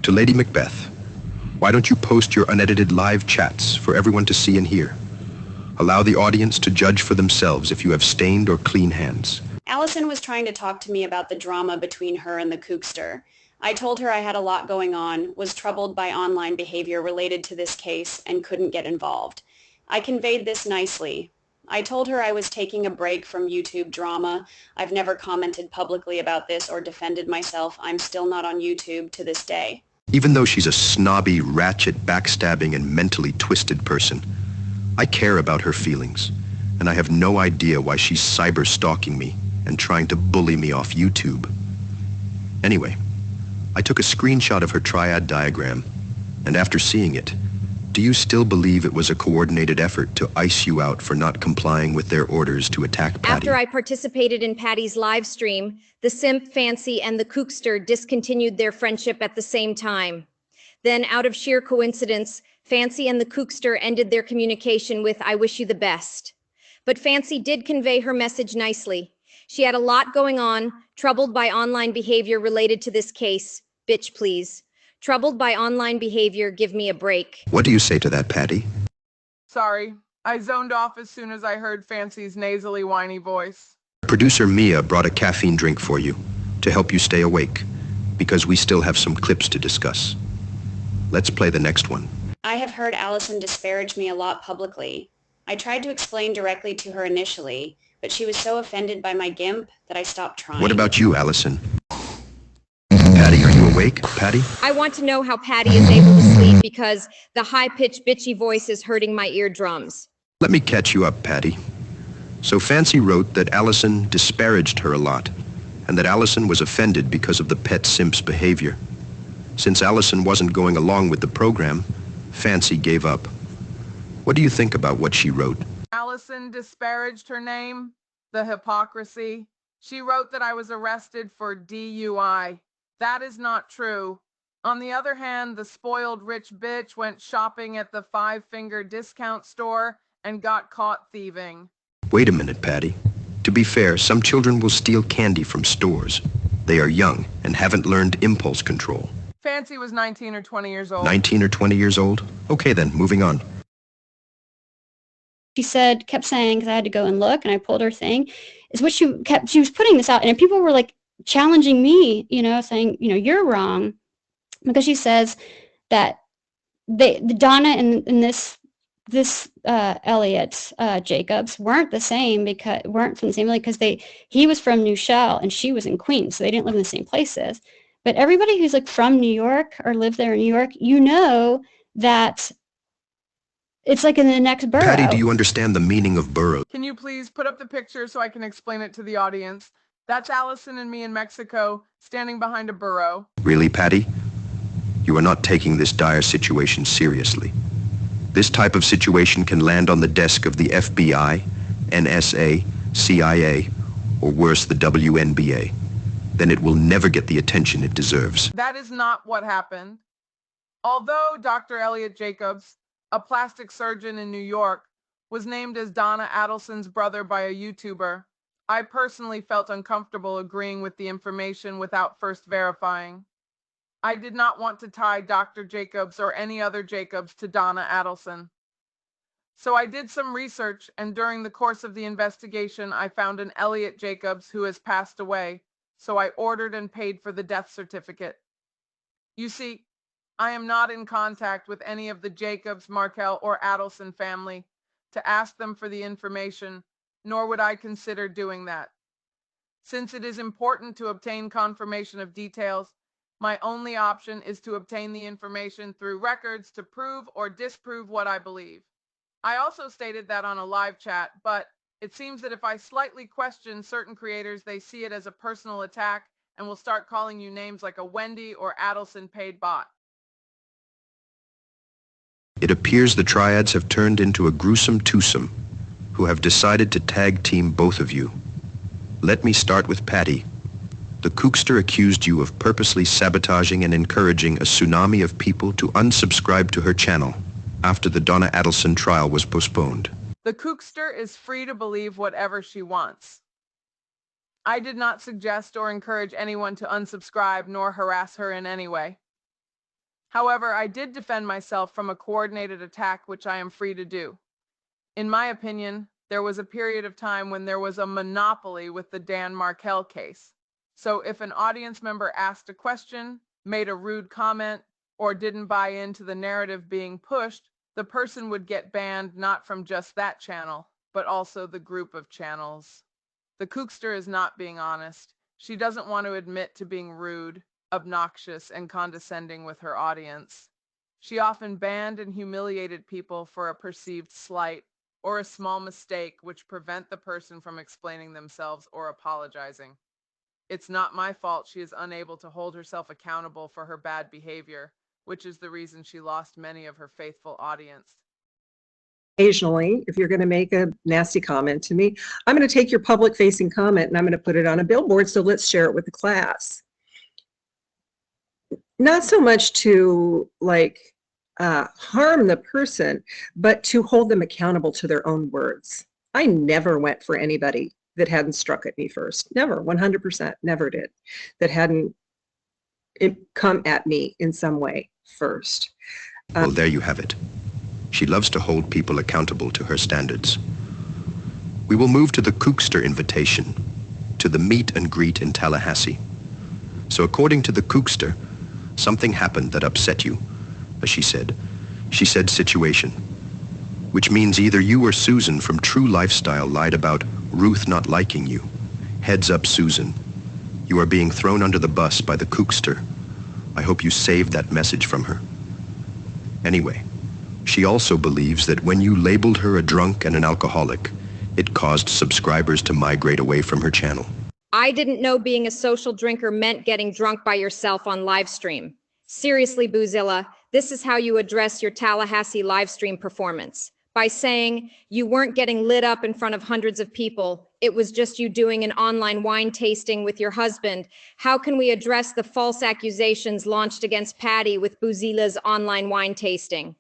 To Lady Macbeth, why don't you post your unedited live chats for everyone to see and hear? Allow the audience to judge for themselves if you have stained or clean hands. Allison was trying to talk to me about the drama between her and the kookster. I told her I had a lot going on, was troubled by online behavior related to this case, and couldn't get involved. I conveyed this nicely. I told her I was taking a break from YouTube drama. I've never commented publicly about this or defended myself. I'm still not on YouTube to this day. Even though she's a snobby, ratchet, backstabbing, and mentally twisted person, I care about her feelings, and I have no idea why she's cyberstalking me and trying to bully me off YouTube. Anyway, I took a screenshot of her triad diagram, and after seeing it, do you still believe it was a coordinated effort to ice you out for not complying with their orders to attack Patty? After I participated in Patty's live stream, the simp, Fancy, and the kookster discontinued their friendship at the same time. Then, out of sheer coincidence, Fancy and the kookster ended their communication with, "I wish you the best." But Fancy did convey her message nicely. She had a lot going on, troubled by online behavior related to this case. Bitch, please. Troubled by online behavior, give me a break. What do you say to that, Patty? Sorry, I zoned off as soon as I heard Fancy's nasally, whiny voice. Producer Mia brought a caffeine drink for you to help you stay awake, because we still have some clips to discuss. Let's play the next one. I have heard Allison disparage me a lot publicly. I tried to explain directly to her initially, but she was so offended by my gimp that I stopped trying. What about you, Allison? Patty, are you awake? Patty? I want to know how Patty is able to sleep because the high-pitched bitchy voice is hurting my eardrums. Let me catch you up, Patty. So Fancy wrote that Allison disparaged her a lot, and that Allison was offended because of the pet simp's behavior. Since Allison wasn't going along with the program, Fancy gave up. What do you think about what she wrote? Allison disparaged her name, the hypocrisy. She wrote that I was arrested for DUI. That is not true. On the other hand, the spoiled rich bitch went shopping at the five-finger discount store and got caught thieving. Wait a minute, Patty. To be fair, some children will steal candy from stores. They are young and haven't learned impulse control. Fancy was 19 or 20 years old. 19 or 20 years old? Okay then, moving on. She kept saying, because I had to go and look, and I pulled her thing, is what she was putting this out, and people were like challenging me, saying, you're wrong, because she says that Donna and this Elliot Jacobs weren't from the same because he was from New Shell and she was in Queens, so they didn't live in the same places. But everybody who's like from New York or lived there in New York, that it's like in the next borough. Patty, do you understand the meaning of borough? Can you please put up the picture so I can explain it to the audience? That's Allison and me in Mexico, standing behind a burro. Really, Patty? You are not taking this dire situation seriously. This type of situation can land on the desk of the FBI, NSA, CIA, or worse, the WNBA. Then it will never get the attention it deserves. That is not what happened. Although Dr. Elliot Jacobs, a plastic surgeon in New York, was named as Donna Adelson's brother by a YouTuber, I personally felt uncomfortable agreeing with the information without first verifying. I did not want to tie Dr. Jacobs or any other Jacobs to Donna Adelson. So I did some research, and during the course of the investigation, I found an Elliot Jacobs who has passed away, so I ordered and paid for the death certificate. You see, I am not in contact with any of the Jacobs, Markel, or Adelson family to ask them for the information, nor would I consider doing that. Since it is important to obtain confirmation of details, my only option is to obtain the information through records to prove or disprove what I believe. I also stated that on a live chat, but it seems that if I slightly question certain creators, they see it as a personal attack and will start calling you names like a Wendy or Adelson paid bot. It appears the triads have turned into a gruesome twosome who have decided to tag team both of you. Let me start with Patty. The kookster accused you of purposely sabotaging and encouraging a tsunami of people to unsubscribe to her channel after the Donna Adelson trial was postponed. The kookster is free to believe whatever she wants. I did not suggest or encourage anyone to unsubscribe nor harass her in any way. However, I did defend myself from a coordinated attack, which I am free to do. In my opinion, there was a period of time when there was a monopoly with the Dan Markel case. So if an audience member asked a question, made a rude comment, or didn't buy into the narrative being pushed, the person would get banned not from just that channel, but also the group of channels. The Kookster is not being honest. She doesn't want to admit to being rude, obnoxious, and condescending with her audience. She often banned and humiliated people for a perceived slight or a small mistake which prevent the person from explaining themselves or apologizing. It's not my fault she is unable to hold herself accountable for her bad behavior, which is the reason she lost many of her faithful audience. Occasionally, if you're going to make a nasty comment to me, I'm going to take your public facing comment and I'm going to put it on a billboard, so let's share it with the class. Not so much to harm the person, but to hold them accountable to their own words. I never went for anybody that hadn't struck at me first. Never, 100%, never did. That hadn't come at me in some way first. Well, there you have it. She loves to hold people accountable to her standards. We will move to the Kookster invitation, to the meet and greet in Tallahassee. So according to the Kookster, something happened that upset you, as she said. She said situation, which means either you or Susan from True Lifestyle lied about Ruth not liking you. Heads up, Susan. You are being thrown under the bus by the Kookster. I hope you saved that message from her. Anyway, she also believes that when you labeled her a drunk and an alcoholic, it caused subscribers to migrate away from her channel. I didn't know being a social drinker meant getting drunk by yourself on live stream. Seriously, Boozilla, this is how you address your Tallahassee live stream performance. By saying you weren't getting lit up in front of hundreds of people. It was just you doing an online wine tasting with your husband. How can we address the false accusations launched against Patty with Boozilla's online wine tasting?